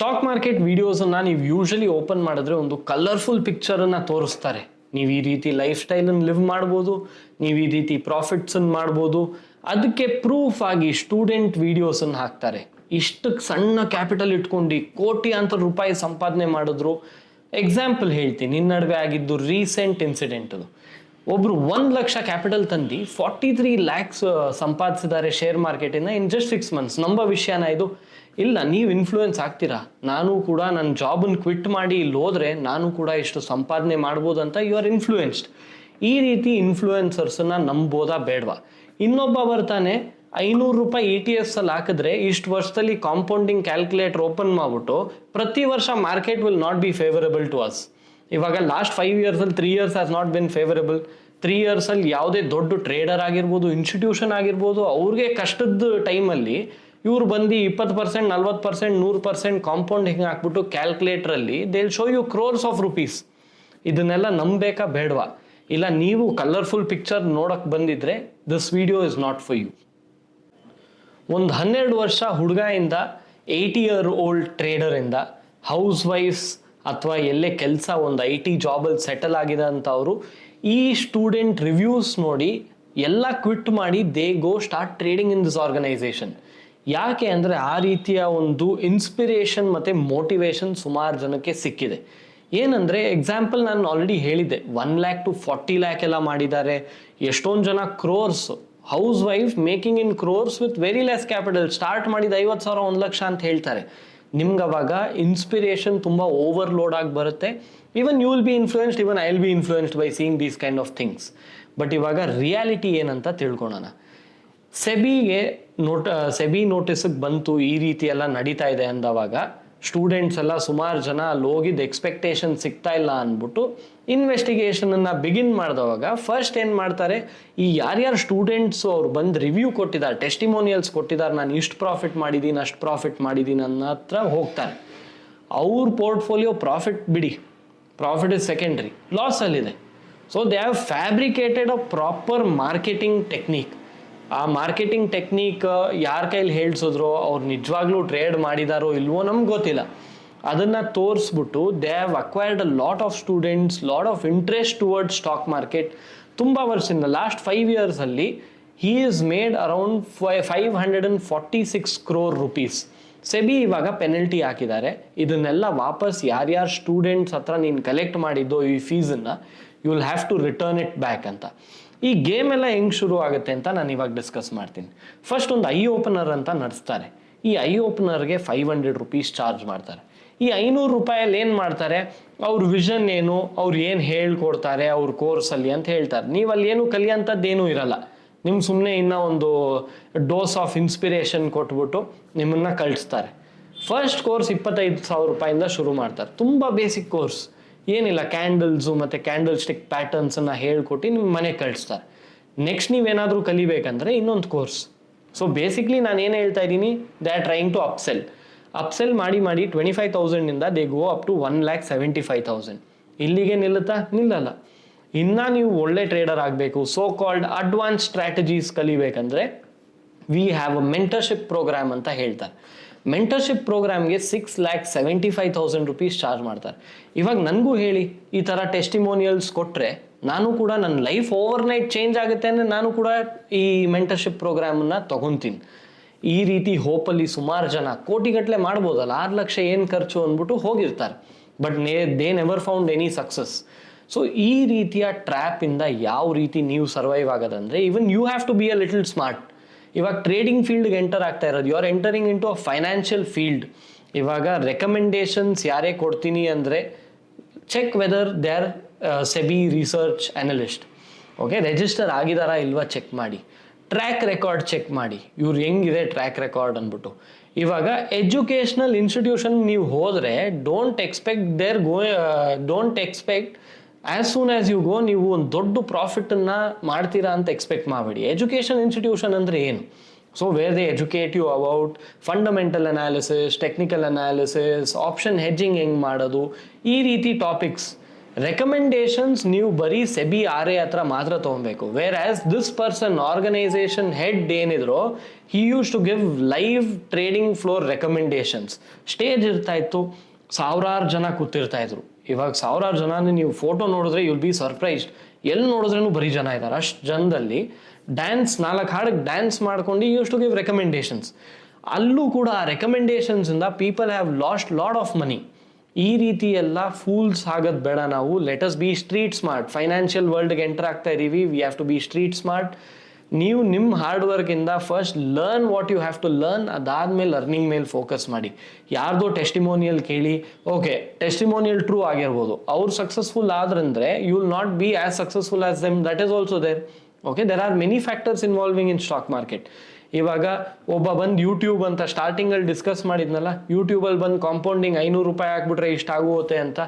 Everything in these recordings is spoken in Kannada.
ಸ್ಟಾಕ್ ಮಾರ್ಕೆಟ್ ವಿಡಿಯೋಸನ್ನು ನೀವು ಯೂಶಲಿ ಓಪನ್ ಮಾಡಿದ್ರೆ ಒಂದು ಕಲರ್ಫುಲ್ ಪಿಕ್ಚರನ್ನು ತೋರಿಸ್ತಾರೆ. ನೀವು ಈ ರೀತಿ ಲೈಫ್ ಸ್ಟೈಲನ್ನು ಲಿವ್ ಮಾಡ್ಬೋದು, ನೀವು ಈ ರೀತಿ ಪ್ರಾಫಿಟ್ಸನ್ನು ಮಾಡ್ಬೋದು. ಅದಕ್ಕೆ ಪ್ರೂಫ್ ಆಗಿ ಸ್ಟೂಡೆಂಟ್ ವಿಡಿಯೋಸನ್ನು ಹಾಕ್ತಾರೆ. ಇಷ್ಟಕ್ಕೆ ಸಣ್ಣ ಕ್ಯಾಪಿಟಲ್ ಇಟ್ಕೊಂಡು ಕೋಟ್ಯಾಂತರ ರೂಪಾಯಿ ಸಂಪಾದನೆ ಮಾಡಿದ್ರು. ಎಕ್ಸಾಂಪಲ್ ಹೇಳ್ತೀನಿ, ನಿನ್ನ ನಡುವೆ ಆಗಿದ್ದು ರೀಸೆಂಟ್ ಇನ್ಸಿಡೆಂಟ್. ಅದು ಒಬ್ರು 1 ಲಕ್ಷ ಕ್ಯಾಪಿಟಲ್ ತಂದು 43 lakhs ಸಂಪಾದಿಸಿದ್ದಾರೆ ಶೇರ್ ಮಾರ್ಕೆಟಿಂದ ಇನ್ ಜಸ್ಟ್ 6 months. ನಂಬೋ ವಿಷಯನ ಇದು? ಇಲ್ಲ, ನೀವು ಇನ್ಫ್ಲೂಯೆನ್ಸ್ ಆಗ್ತೀರಾ. ನಾನು ಕೂಡ ನನ್ನ ಜಾಬನ್ನು ಕ್ವಿಟ್ ಮಾಡಿ ಇಲ್ಲಿ ಹೋದ್ರೆ ನಾನು ಕೂಡ ಇಷ್ಟು ಸಂಪಾದನೆ ಮಾಡ್ಬೋದಂತ ಯು ಆರ್ ಇನ್ಫ್ಲೂಯೆನ್ಸ್ಡ್. ಈ ರೀತಿ ಇನ್ಫ್ಲೂಯೆನ್ಸರ್ಸನ್ನ ನಂಬೋದಾ ಬೇಡವಾ? ಇನ್ನೊಬ್ಬ ಬರ್ತಾನೆ, 500 ರೂಪಾಯಿ ETF ಅಲ್ಲಿ ಹಾಕಿದ್ರೆ ಇಷ್ಟು ವರ್ಷದಲ್ಲಿ ಕಾಂಪೌಂಡಿಂಗ್ ಕ್ಯಾಲ್ಕುಲೇಟರ್ ಓಪನ್ ಮಾಡ್ಬಿಟ್ಟು ಪ್ರತಿ ವರ್ಷ market will not be favourable to us. ಇವಾಗ ಲಾಸ್ಟ್ 5 years ಅಲ್ಲಿ 3 years has not been favourable. 3 years ಅಲ್ಲಿ ಯಾವುದೇ ದೊಡ್ಡ ಟ್ರೇಡರ್ ಆಗಿರ್ಬೋದು, ಇನ್ಸ್ಟಿಟ್ಯೂಷನ್ ಆಗಿರ್ಬೋದು, ಅವ್ರಿಗೆ ಕಷ್ಟದ ಟೈಮಲ್ಲಿ ಇವ್ರು ಬಂದು 20%, 40%, 100% ಕಾಂಪೌಂಡಿಂಗ್ ಹಾಕ್ಬಿಟ್ಟು ಕ್ಯಾಲ್ಕುಲೇಟರಲ್ಲಿ they will show you crores of rupees. ಇದನ್ನೆಲ್ಲ ನಂಬೇಕಾ ಬೇಡವಾ? ಇಲ್ಲ, ನೀವು ಕಲರ್ಫುಲ್ ಪಿಕ್ಚರ್ ನೋಡಕ್ ಬಂದಿದ್ರೆ this video is not for you. ಒಂದು 12 ವರ್ಷ ಹುಡುಗಯಿಂದ 80-year-old ಟ್ರೇಡರಿಂದ ಹೌಸ್ ವೈಫ್ಸ್ ಅಥವಾ ಎಲ್ಲೇ ಕೆಲಸ ಒಂದು IT ಜಾಬಲ್ಲಿ ಸೆಟಲ್ ಆಗಿದೆ ಅಂತವರು ಈ ಸ್ಟೂಡೆಂಟ್ ರಿವ್ಯೂಸ್ ನೋಡಿ ಎಲ್ಲ ಕ್ವಿಟ್ ಮಾಡಿ they go start trading in this organisation. ಯಾಕೆ ಅಂದರೆ ಆ ರೀತಿಯ ಒಂದು ಇನ್ಸ್ಪಿರೇಷನ್ ಮತ್ತು ಮೋಟಿವೇಶನ್ ಸುಮಾರು ಜನಕ್ಕೆ ಸಿಕ್ಕಿದೆ. ಏನಂದರೆ ಎಕ್ಸಾಂಪಲ್ ನಾನು ಆಲ್ರೆಡಿ ಹೇಳಿದ್ದೆ, 1 lakh to 40 lakh ಎಲ್ಲ ಮಾಡಿದ್ದಾರೆ. ಎಷ್ಟೊಂದು ಜನ crores, house wife making in crores with very less capital. Start ಮಾಡಿದ 50,000, 1 ಲಕ್ಷ ಅಂತ ಹೇಳ್ತಾರೆ. ನಿಮ್ಗೆ ಅವಾಗ ಇನ್ಸ್ಪಿರೇಷನ್ ತುಂಬ ಓವರ್ಲೋಡ್ ಆಗಿ ಬರುತ್ತೆ. Even you will be influenced, even I will be influenced by seeing these kind of things. But ಇವಾಗ ರಿಯಾಲಿಟಿ ಏನಂತ ತಿಳ್ಕೊಳ್ಳೋಣ. ಸೆಬಿ ನೋಟಿಸ್ಗೆ ಬಂತು ಈ ರೀತಿ ಎಲ್ಲ ನಡೀತಾ ಇದೆ ಅಂದವಾಗ ಸ್ಟೂಡೆಂಟ್ಸ್ ಎಲ್ಲ ಸುಮಾರು ಜನ ಅಲ್ಲಿ ಹೋಗಿದ್ದು ಎಕ್ಸ್ಪೆಕ್ಟೇಷನ್ ಸಿಗ್ತಾ ಇಲ್ಲ ಅಂದ್ಬಿಟ್ಟು ಇನ್ವೆಸ್ಟಿಗೇಷನನ್ನು ಬಿಗಿನ್ ಮಾಡಿದವಾಗ ಫಸ್ಟ್ ಏನು ಮಾಡ್ತಾರೆ, ಈ ಯಾರ್ಯಾರು ಸ್ಟೂಡೆಂಟ್ಸು ಅವ್ರು ಬಂದು ರಿವ್ಯೂ ಕೊಟ್ಟಿದ್ದಾರೆ, ಟೆಸ್ಟಿಮೋನಿಯಲ್ಸ್ ಕೊಟ್ಟಿದ್ದಾರೆ, ನಾನು ಇಷ್ಟು ಪ್ರಾಫಿಟ್ ಮಾಡಿದ್ದೀನಿ, ಅಷ್ಟು ಪ್ರಾಫಿಟ್ ಮಾಡಿದ್ದೀನಿ ಅನ್ನೋ ಹತ್ರ ಹೋಗ್ತಾರೆ. ಅವ್ರ ಪೋರ್ಟ್ಫೋಲಿಯೋ ಪ್ರಾಫಿಟ್ ಬಿಡಿ, ಪ್ರಾಫಿಟ್ ಇಸ್ ಸೆಕೆಂಡ್ರಿ, ಲಾಸಲ್ಲಿದೆ. So they have fabricated a proper marketing technique. ಆ ಮಾರ್ಕೆಟಿಂಗ್ ಟೆಕ್ನಿಕ್ ಯಾರ ಕೈಲಿ ಹೇಳ್ಸಿದ್ರು, ಅವ್ರು ನಿಜವಾಗ್ಲೂ ಟ್ರೇಡ್ ಮಾಡಿದಾರೋ ಇಲ್ವೋ ನಮ್ಗೆ ಗೊತ್ತಿಲ್ಲ. ಅದನ್ನು ತೋರಿಸ್ಬಿಟ್ಟು they have acquired a lot of students, lot of interest towards stock market. ತುಂಬ ವರ್ಷದಿಂದ ಲಾಸ್ಟ್ 5 years ಅಲ್ಲಿ he is made around 546 crore rupees. SEBI ಇವಾಗ ಪೆನಲ್ಟಿ ಹಾಕಿದ್ದಾರೆ. ಇದನ್ನೆಲ್ಲ ವಾಪಸ್ ಯಾರ್ಯಾರು ಸ್ಟೂಡೆಂಟ್ಸ್ ಹತ್ರ ನೀನು ಕಲೆಕ್ಟ್ ಮಾಡಿದ್ದೋ ಈ ಫೀಸನ್ನು you will have to return it back ಅಂತ. ಈ ಗೇಮ್ ಎಲ್ಲ ಹೆಂಗೆ ಶುರು ಆಗುತ್ತೆ ಅಂತ ನಾನು ಇವಾಗ ಡಿಸ್ಕಸ್ ಮಾಡ್ತೀನಿ. ಫಸ್ಟ್ ಒಂದು ಐ ಓಪನರ್ ಅಂತ ನಡೆಸ್ತಾರೆ. ಈ ಐ ಓಪನರ್ಗೆ 500 rupees ಚಾರ್ಜ್ ಮಾಡ್ತಾರೆ. ಈ 500 ರೂಪಾಯಲ್ಲಿ ಏನು ಮಾಡ್ತಾರೆ, ಅವ್ರ ವಿಷನ್ ಏನು, ಅವ್ರು ಏನು ಹೇಳ್ಕೊಡ್ತಾರೆ ಅವ್ರ ಕೋರ್ಸಲ್ಲಿ ಅಂತ ಹೇಳ್ತಾರೆ. ನೀವು ಅಲ್ಲಿ ಏನು ಕಲಿಯೋಂಥದ್ದೇನೂ ಇರಲ್ಲ. ನಿಮ್ಗೆ ಸುಮ್ಮನೆ ಇನ್ನೂ ಒಂದು ಡೋಸ್ ಆಫ್ ಇನ್ಸ್ಪಿರೇಷನ್ ಕೊಟ್ಬಿಟ್ಟು ನಿಮ್ಮನ್ನು ಕಳಿಸ್ತಾರೆ. ಫಸ್ಟ್ ಕೋರ್ಸ್ 25,000 ರೂಪಾಯಿಂದ ಶುರು ಮಾಡ್ತಾರೆ. ತುಂಬ ಬೇಸಿಕ್ ಕೋರ್ಸ್, ಏನಿಲ್ಲ, ಕ್ಯಾಂಡಲ್ಸು ಮತ್ತು ಕ್ಯಾಂಡಲ್ ಸ್ಟಿಕ್ ಪ್ಯಾಟರ್ನ್ಸನ್ನು ಹೇಳ್ಕೊಟ್ಟು ನಿಮ್ಮ ಮನೆಗೆ ಕಳಿಸ್ತಾರೆ. ನೆಕ್ಸ್ಟ್ ನೀವೇನಾದರೂ ಕಲಿಬೇಕಂದ್ರೆ ಇನ್ನೊಂದು ಕೋರ್ಸ್. ಸೊ ಬೇಸಿಕ್ಲಿ ನಾನು ಏನು ಹೇಳ್ತಾ ಇದ್ದೀನಿ, they are trying to upsell ಮಾಡಿ 25,000ಇಂದ ದೇ ಗೋ ಅಪ್ ಟು 1,75,000. ಇಲ್ಲಿಗೆ ನಿಲ್ಲಲ್ಲ. ಇನ್ನು ನೀವು ಒಳ್ಳೆ ಟ್ರೇಡರ್ ಆಗಬೇಕು, ಸೋ ಕಾಲ್ಡ್ ಅಡ್ವಾನ್ಸ್ ಸ್ಟ್ರಾಟಜೀಸ್ ಕಲಿಬೇಕಂದ್ರೆ we have a mentorship program ಅಂತ ಹೇಳ್ತಾರೆ. ಮೆಂಟರ್ಶಿಪ್ ಪ್ರೋಗ್ರಾಮ್ಗೆ 6,75,000 rupees ಚಾರ್ಜ್ ಮಾಡ್ತಾರೆ. ಇವಾಗ ನನಗೂ ಹೇಳಿ, ಈ ಥರ ಟೆಸ್ಟಿಮೋನಿಯಲ್ಸ್ ಕೊಟ್ಟರೆ ನಾನು ಕೂಡ ನನ್ನ ಲೈಫ್ ಓವರ್ನೈಟ್ ಚೇಂಜ್ ಆಗುತ್ತೆ ಅಂದರೆ ನಾನು ಕೂಡ ಈ ಮೆಂಟರ್ಶಿಪ್ ಪ್ರೋಗ್ರಾಮನ್ನು ತೊಗೊತೀನಿ. ಈ ರೀತಿ ಹೋಪಲ್ಲಿ ಸುಮಾರು ಜನ ಕೋಟಿಗಟ್ಟಲೆ ಮಾಡ್ಬೋದಲ್ಲ, 6 ಲಕ್ಷ ಏನು ಖರ್ಚು ಅಂದ್ಬಿಟ್ಟು ಹೋಗಿರ್ತಾರೆ. But they never found any success. So ಈ ರೀತಿಯ ಟ್ರ್ಯಾಪಿಂದ ಯಾವ ರೀತಿ ನೀವು ಸರ್ವೈವ್ ಆಗೋದಂದರೆ, even you have to be a little smart. ಇವಾಗ ಟ್ರೇಡಿಂಗ್ ಫೀಲ್ಡ್ಗೆ ಎಂಟರ್ ಆಗ್ತಾ ಇರೋದು, you are entering in to a financial field. ಇವಾಗ ರೆಕಮೆಂಡೇಶನ್ಸ್ ಯಾರೇ ಕೊಡ್ತೀನಿ ಅಂದರೆ check whether they are SEBI research analyst. Okay, register ಆಗಿದಾರಾ ಇಲ್ವಾ ಚೆಕ್ ಮಾಡಿ. ಟ್ರ್ಯಾಕ್ ರೆಕಾರ್ಡ್ ಚೆಕ್ ಮಾಡಿ, ಇವ್ರು ಹೆಂಗಿದೆ ಟ್ರ್ಯಾಕ್ ರೆಕಾರ್ಡ್ ಅಂದ್ಬಿಟ್ಟು. ಇವಾಗ ಎಜುಕೇಷ್ನಲ್ ಇನ್ಸ್ಟಿಟ್ಯೂಷನ್ ನೀವು ಹೋದರೆ don't expect as soon as you go ನೀವು ಒಂದು ದೊಡ್ಡ ಪ್ರಾಫಿಟನ್ನು ಮಾಡ್ತೀರಾ ಅಂತ ಎಕ್ಸ್ಪೆಕ್ಟ್ ಮಾಡಬೇಡಿ. ಎಜುಕೇಷನ್ ಇನ್ಸ್ಟಿಟ್ಯೂಷನ್ ಅಂದರೆ ಏನು? So where they educate you about fundamental analysis, technical analysis, option hedging ಹೆಂಗೆ ಮಾಡೋದು, ಈ ರೀತಿ ಟಾಪಿಕ್ಸ್. ರೆಕಮೆಂಡೇಶನ್ಸ್ ನೀವು ಬರೀ ಸೆಬಿ RA ಹತ್ರ ಮಾತ್ರ ತೊಗೊಬೇಕು. Where as this person organisation head ಏನಿದ್ರು, he use to give live trading floor recommendations. Stage ಇರ್ತಾ ಇತ್ತು, ಸಾವಿರಾರು ಜನ ಕೂತಿರ್ತಾ ಇದ್ರು. ಇವಾಗ ಸಾವಿರಾರು ಜನ ನೀವು ಫೋಟೋ ನೋಡಿದ್ರೆ ಯುಲ್ ಬಿ ಸರ್ಪ್ರೈಸ್ಡ್, ಎಲ್ಲಿ ನೋಡಿದ್ರೂ ಬರೀ ಜನ ಇದ್ದಾರೆ. ಅಷ್ಟು ಜನದಲ್ಲಿ ಡ್ಯಾನ್ಸ್ 4 ಹಾಡಿಗೆ ಡ್ಯಾನ್ಸ್ ಮಾಡ್ಕೊಂಡು ಯೂಸ್ ಟು ಗಿವ್ ರೆಕಮೆಂಡೇಶನ್ಸ್. ಅಲ್ಲೂ ಕೂಡ ಆ ರೆಕಮೆಂಡೇಶನ್ಸ್ ಇಂದ people have lost lot of money. ಈ ರೀತಿ ಎಲ್ಲ ಫೂಲ್ಸ್ ಆಗೋದು ಬೇಡ. ನಾವು let us be street smart. Financial ವರ್ಲ್ಡ್ಗೆ ಎಂಟರ್ ಆಗ್ತಾ ಇದೀವಿ, we have to be street smart. ನೀವು ನಿಮ್ಮ ಹಾರ್ಡ್ ವರ್ಕಿಂದ first learn what you have to learn, ಅದಾದ್ಮೇಲೆ ಅರ್ನಿಂಗ್ ಮೇಲೆ ಫೋಕಸ್ ಮಾಡಿ. ಯಾರ್ದೋ ಟೆಸ್ಟಿಮೋನಿಯಲ್ ಕೇಳಿ, ಓಕೆ ಟೆಸ್ಟಿಮೋನಿಯಲ್ ಟ್ರೂ ಆಗಿರ್ಬೋದು, ಅವ್ರು ಸಕ್ಸಸ್ಫುಲ್ ಆದ್ರಂದ್ರೆ you will not be as successful as them, that is also there. Okay, there are many factors involving in stock market. ಇವಾಗ ಒಬ್ಬ ಬಂದು ಯೂಟ್ಯೂಬ್ ಅಂತ ಸ್ಟಾರ್ಟಿಂಗಲ್ಲಿ ಡಿಸ್ಕಸ್ ಮಾಡಿದ್ನಲ್ಲ, ಯೂಟ್ಯೂಬಲ್ಲಿ ಬಂದು ಕಾಂಪೌಂಡಿಂಗ್ 500 ರೂಪಾಯಿ ಹಾಕ್ಬಿಟ್ರೆ ಇಷ್ಟ ಆಗುತ್ತೆ ಅಂತ.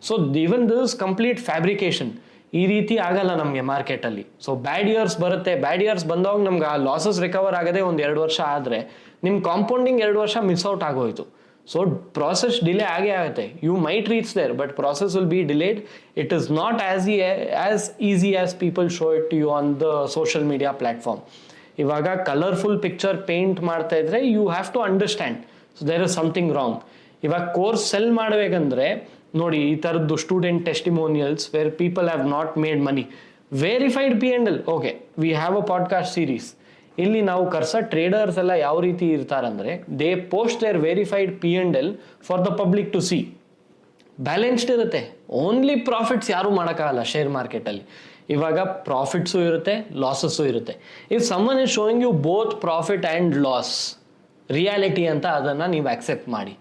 So even this complete fabrication. ಈ ರೀತಿ ಆಗಲ್ಲ ನಮಗೆ ಮಾರ್ಕೆಟಲ್ಲಿ. ಸೊ ಬ್ಯಾಡ್ ಇಯರ್ಸ್ ಬರುತ್ತೆ, ಬ್ಯಾಡ್ ಇಯರ್ಸ್ ಬಂದಾಗ ನಮ್ಗೆ ಆ ಲಾಸಸ್ ರಿಕವರ್ ಆಗದೆ 1-2 ವರ್ಷ ಆದರೆ ನಿಮ್ಮ ಕಾಂಪೌಂಡಿಂಗ್ 2 ವರ್ಷ ಮಿಸ್ ಔಟ್ ಆಗೋಯ್ತು. ಸೊ ಪ್ರಾಸೆಸ್ ಡಿಲೇ ಆಗೇ ಆಗುತ್ತೆ. You might reach there, but process will be delayed. It is not as easy as people show it you on the social media platform. ಇವಾಗ ಕಲರ್ಫುಲ್ ಪಿಕ್ಚರ್ ಪೇಂಟ್ ಮಾಡ್ತಾ ಇದ್ರೆ you have to understand, so there is something wrong. ಇವಾಗ ಕೋರ್ಸ್ ಸೆಲ್ ಮಾಡಬೇಕಂದ್ರೆ ನೋಡಿ, ಈ ಥರದ್ದು student testimonials where people have not made money, verified P&L. Okay, V have a podcast series. ಇಲ್ಲಿ ನಾವು ಟ್ರೇಡರ್ಸ್ ಎಲ್ಲ ಯಾವ ರೀತಿ ಇರ್ತಾರಂದ್ರೆ, they post their verified P&L for the public to see. Balanced ಇರುತ್ತೆ. ಓನ್ಲಿ ಪ್ರಾಫಿಟ್ಸ್ ಯಾರು ಮಾಡೋಕ್ಕಾಗಲ್ಲ ಶೇರ್ ಮಾರ್ಕೆಟಲ್ಲಿ. ಇವಾಗ ಪ್ರಾಫಿಟ್ಸು ಇರುತ್ತೆ, ಲಾಸಸ್ಸು ಇರುತ್ತೆ. If someone is showing you both profit and loss, reality ಅಂತ ಅದನ್ನು ನೀವು ಆಕ್ಸೆಪ್ಟ್ ಮಾಡಿ.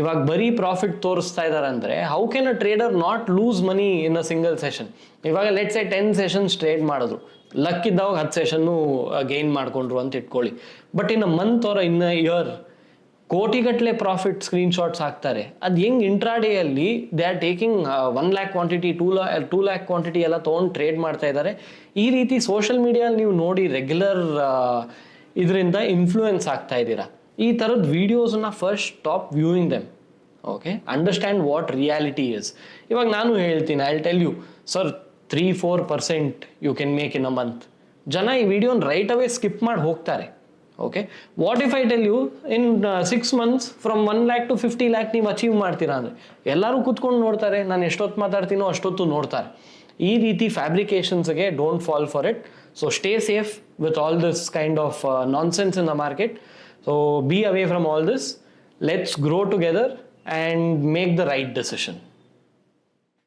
ಇವಾಗ ಬರೀ ಪ್ರಾಫಿಟ್ ತೋರಿಸ್ತಾ ಇದ್ದಾರೆ ಅಂದರೆ how can a trader not lose money in a single session? ಇವಾಗ ಲೆಟ್ಸ್ 10 ಸೆಷನ್ಸ್ ಟ್ರೇಡ್ ಮಾಡಿದ್ರು, ಲಕ್ ಇದ್ದಾಗ 10 ಸೆಷನ್ನು ಗೇನ್ ಮಾಡ್ಕೊಂಡ್ರು ಅಂತ ಇಟ್ಕೊಳ್ಳಿ. But in a month or in a year ಕೋಟಿಗಟ್ಟಲೆ ಪ್ರಾಫಿಟ್ ಸ್ಕ್ರೀನ್ಶಾಟ್ಸ್ ಹಾಕ್ತಾರೆ. ಅದು ಹೆಂಗೆ ಇಂಟ್ರಾಡೇಯಲ್ಲಿ they are taking 1 lakh quantity 2 lakh quantity ಎಲ್ಲ ತೊಗೊಂಡು ಟ್ರೇಡ್ ಮಾಡ್ತಾ ಇದ್ದಾರೆ. ಈ ರೀತಿ ಸೋಷಿಯಲ್ ಮೀಡಿಯಲ್ಲಿ ನೀವು ನೋಡಿ ರೆಗ್ಯುಲರ್ ಇದರಿಂದ ಇನ್ಫ್ಲೂಯೆನ್ಸ್ ಆಗ್ತಾ ಇದ್ದೀರಾ. ಈ ಥರದ ವೀಡಿಯೋಸನ್ನ first stop viewing them. Okay, understand what reality is. ಇವಾಗ ನಾನು ಹೇಳ್ತೀನಿ, I will tell you sir 3-4% you can make in a month. ಜನ ಈ ವಿಡಿಯೋನ ರೈಟ್ ಅವೇ ಸ್ಕಿಪ್ ಮಾಡಿ ಹೋಗ್ತಾರೆ. Okay, what if I tell you in 6 months from 1 lakh to 50 lakh ನೀವು ಅಚೀವ್ ಮಾಡ್ತೀರಾ ಅಂದರೆ ಎಲ್ಲರೂ ಕೂತ್ಕೊಂಡು ನೋಡ್ತಾರೆ. ನಾನು ಎಷ್ಟೊತ್ತು ಮಾತಾಡ್ತೀನೋ ಅಷ್ಟೊತ್ತು ನೋಡ್ತಾರೆ. ಈ ರೀತಿ ಫ್ಯಾಬ್ರಿಕೇಶನ್ಸ್ಗೆ don't fall for it. So stay safe with all this kind of nonsense in the market. So be away from all this. Let's grow together and make the right decision.